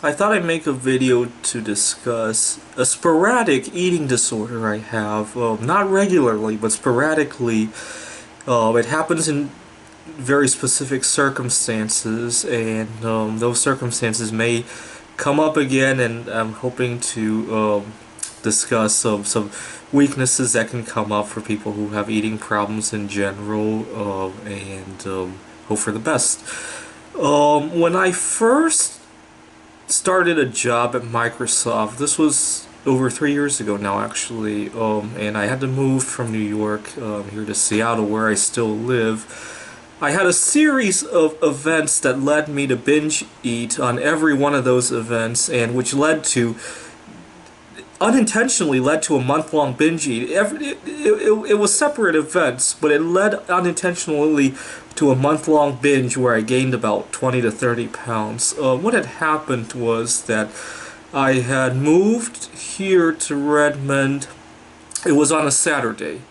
I thought I'd make a video to discuss a sporadic eating disorder I have. Not regularly, but sporadically. It happens in very specific circumstances, and those circumstances may come up again, and I'm hoping to discuss some weaknesses that can come up for people who have eating problems in general, and hope for the best. When I first started a job at Microsoft. This was over 3 years ago now, actually, and I had to move from New York here to Seattle, where I still live. I had a series of events that led me to binge eat on every one of those events, and which unintentionally led to a month-long binge eat. It was separate events, but it led unintentionally to a month-long binge where I gained about 20 to 30 pounds. What had happened was that I had moved here to Redmond. It was on a Saturday,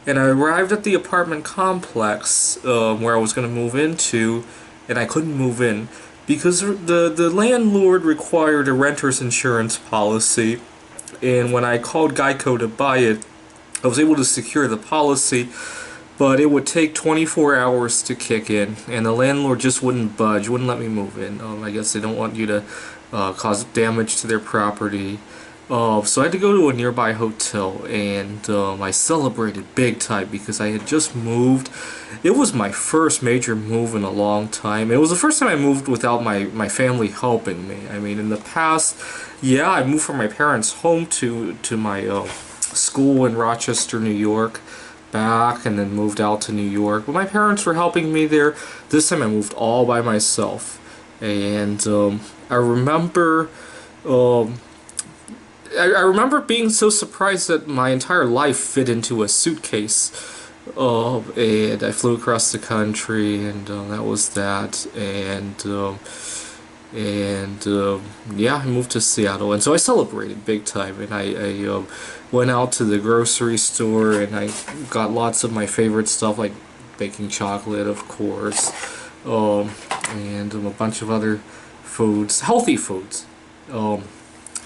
and I arrived at the apartment complex where I was going to move into, and I couldn't move in because the landlord required a renter's insurance policy. And when I called Geico to buy it, I was able to secure the policy, but it would take 24 hours to kick in, and the landlord just wouldn't budge, wouldn't let me move in. I guess they don't want you to cause damage to their property. So I had to go to a nearby hotel, and I celebrated big time because I had just moved. It was my first major move in a long time. It was the first time I moved without my family helping me. I mean, in the past, yeah, I moved from my parents' home to my school in Rochester, New York, back, and then moved out to New York. But my parents were helping me there. This time I moved all by myself, and I remember. I remember being so surprised that my entire life fit into a suitcase. And I flew across the country, and that was that. Yeah, I moved to Seattle, and so I celebrated big time. And I went out to the grocery store, and I got lots of my favorite stuff, like baking chocolate, of course, and a bunch of other foods, healthy foods.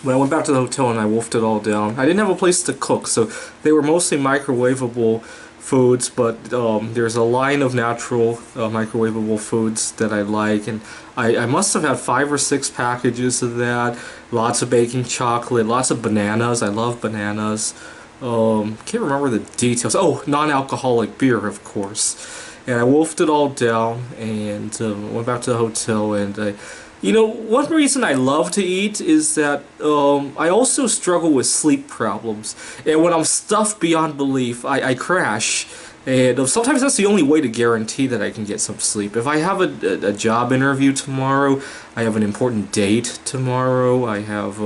When I went back to the hotel and I wolfed it all down, I didn't have a place to cook, so they were mostly microwavable foods, but there's a line of natural microwavable foods that I like, and I must have had 5 or 6 packages of that, lots of baking chocolate, lots of bananas. I love bananas. Can't remember the details. Oh, non-alcoholic beer, of course. And I wolfed it all down, and went back to the hotel, and one reason I love to eat is that I also struggle with sleep problems. And when I'm stuffed beyond belief, I crash. And sometimes that's the only way to guarantee that I can get some sleep. If I have a job interview tomorrow, I have an important date tomorrow, I have,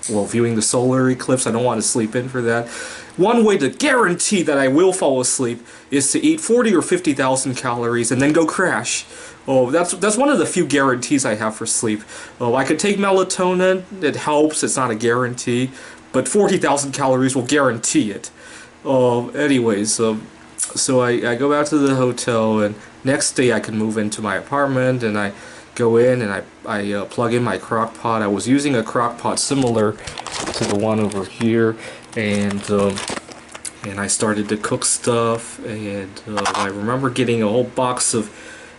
viewing the solar eclipse, I don't want to sleep in for that. One way to guarantee that I will fall asleep is to eat 40 or 50,000 calories and then go crash. Oh, that's one of the few guarantees I have for sleep. Oh, I could take melatonin, it helps, it's not a guarantee, but 40,000 calories will guarantee it. So I go back to the hotel, and next day I can move into my apartment, and I go in and I plug in my crock pot. I was using a crock pot similar to the one over here, and I started to cook stuff, and I remember getting a whole box of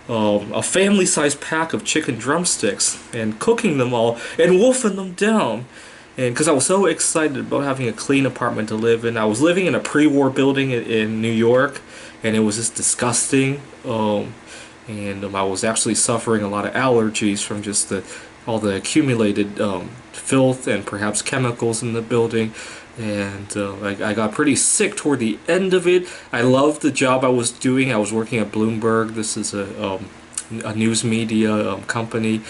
a family-sized pack of chicken drumsticks and cooking them all and wolfing them down. And because I was so excited about having a clean apartment to live in. I was living in a pre-war building in New York, and it was just disgusting. And I was actually suffering a lot of allergies from just all the accumulated filth and perhaps chemicals in the building. And I got pretty sick toward the end of it. I loved the job I was doing. I was working at Bloomberg. This is a news media company,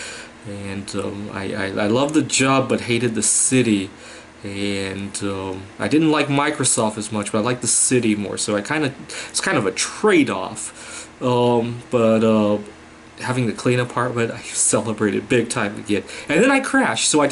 and I loved the job but hated the city. And I didn't like Microsoft as much, but I liked the city more. So it's kind of a trade-off. But having the clean apartment, I celebrated big time again. And then I crashed, so I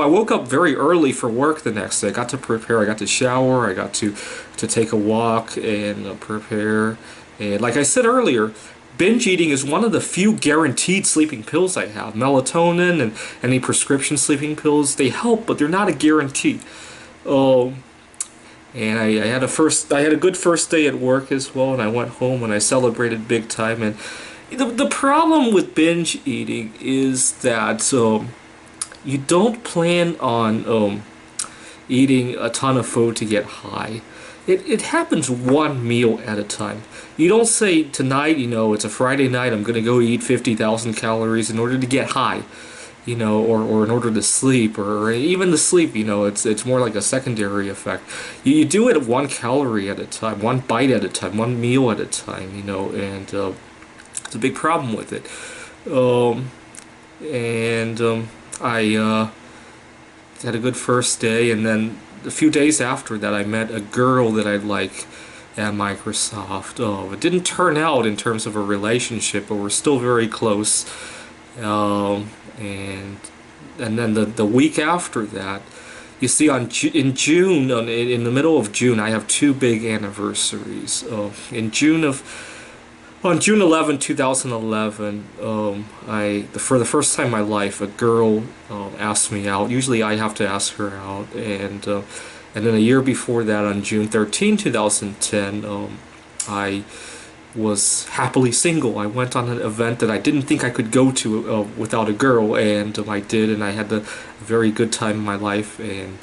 woke up very early for work the next day. I got to prepare, I got to shower, I got to take a walk and prepare. And like I said earlier, binge eating is one of the few guaranteed sleeping pills I have. Melatonin and any prescription sleeping pills, they help, but they're not a guarantee. And I had a good first day at work as well, and I went home and I celebrated big time. And the problem with binge eating is that you don't plan on eating a ton of food to get high. It happens one meal at a time. You don't say tonight, it's a Friday night, I'm gonna go eat 50,000 calories in order to get high, or in order to sleep, or even to sleep, it's more like a secondary effect. You do it 1 calorie at a time, one bite at a time, one meal at a time, and it's a big problem with it. I had a good first day, and then a few days after that I met a girl that I like at Microsoft. It didn't turn out in terms of a relationship, but we're still very close. And then the week after that, you see, in June, in the middle of June, I have two big anniversaries. On June 11, 2011, for the first time in my life, a girl asked me out. Usually I have to ask her out. And then a year before that, on June 13, 2010, I was happily single. I went on an event that I didn't think I could go to without a girl, and I did, and I had a very good time in my life. And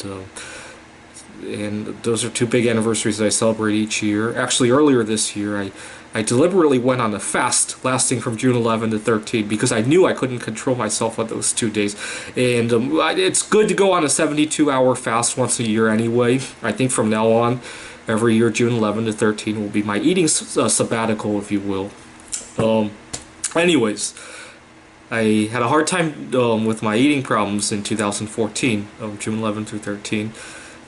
those are two big anniversaries that I celebrate each year. Actually, earlier this year, I deliberately went on a fast lasting from June 11 to 13 because I knew I couldn't control myself on those 2 days. And it's good to go on a 72-hour fast once a year anyway. I think from now on, every year, June 11 to 13 will be my eating sabbatical, if you will. Anyways, I had a hard time with my eating problems in 2014, June 11 through 13.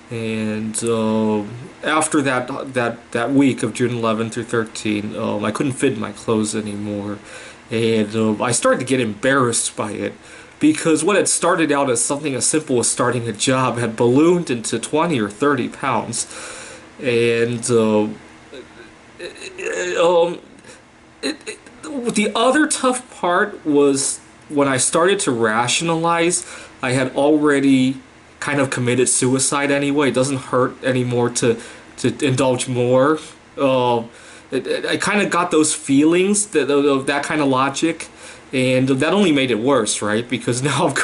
And after that week of June 11 through 13, I couldn't fit in my clothes anymore, and I started to get embarrassed by it, because what had started out as something as simple as starting a job had ballooned into 20 or 30 pounds, and the other tough part was when I started to rationalize. I had already kind of committed suicide anyway. It doesn't hurt anymore to indulge more. I kind of got those feelings, that kind of logic, and that only made it worse, right? Because now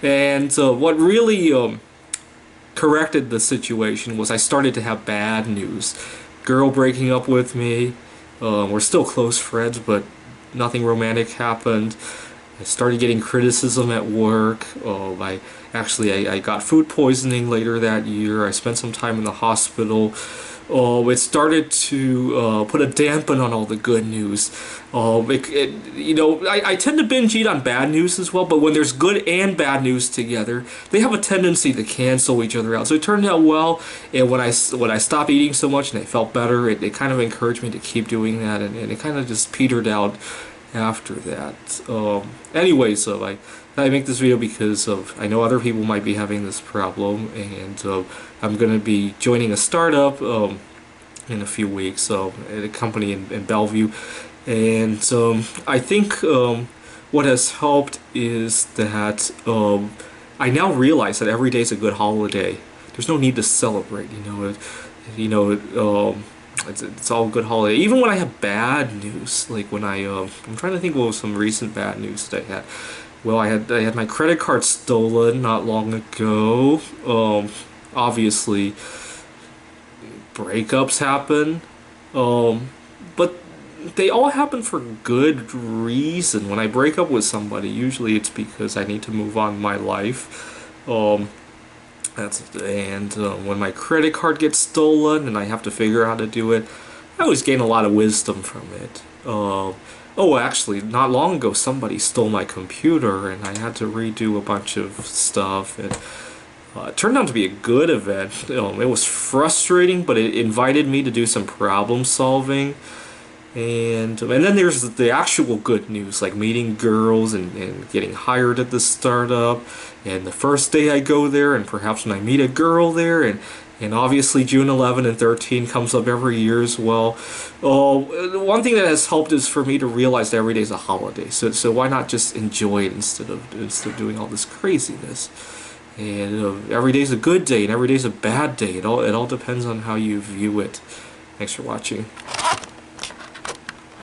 and what really corrected the situation was I started to have bad news. Girl breaking up with me. We're still close friends, but nothing romantic happened. I started getting criticism at work. I got food poisoning later that year. I spent some time in the hospital. It started to put a dampen on all the good news. I tend to binge eat on bad news as well, but when there's good and bad news together, they have a tendency to cancel each other out. So it turned out well, and when I stopped eating so much and I felt better, it kind of encouraged me to keep doing that, and it kind of just petered out after that. Anyways, I make this video because I know other people might be having this problem, and I'm going to be joining a startup in a few weeks, at a company in Bellevue, and I think what has helped is that I now realize that every day is a good holiday. There's no need to celebrate, it's all good holiday. Even when I have bad news, like when I'm trying to think what was some recent bad news that I had. Well, I had my credit card stolen not long ago. Obviously, breakups happen, but they all happen for good reason. When I break up with somebody, usually it's because I need to move on in my life. When my credit card gets stolen and I have to figure out how to do it, I always gain a lot of wisdom from it. Actually, not long ago somebody stole my computer and I had to redo a bunch of stuff, and it turned out to be a good event. It was frustrating, but it invited me to do some problem solving. And then there's the actual good news, like meeting girls and getting hired at the startup, and the first day I go there, and perhaps when I meet a girl there, and And obviously June 11 and 13 comes up every year as well. Oh, one thing that has helped is for me to realize that every day is a holiday. So why not just enjoy it instead of doing all this craziness? And every day's a good day and every day's a bad day. It all depends on how you view it. Thanks for watching.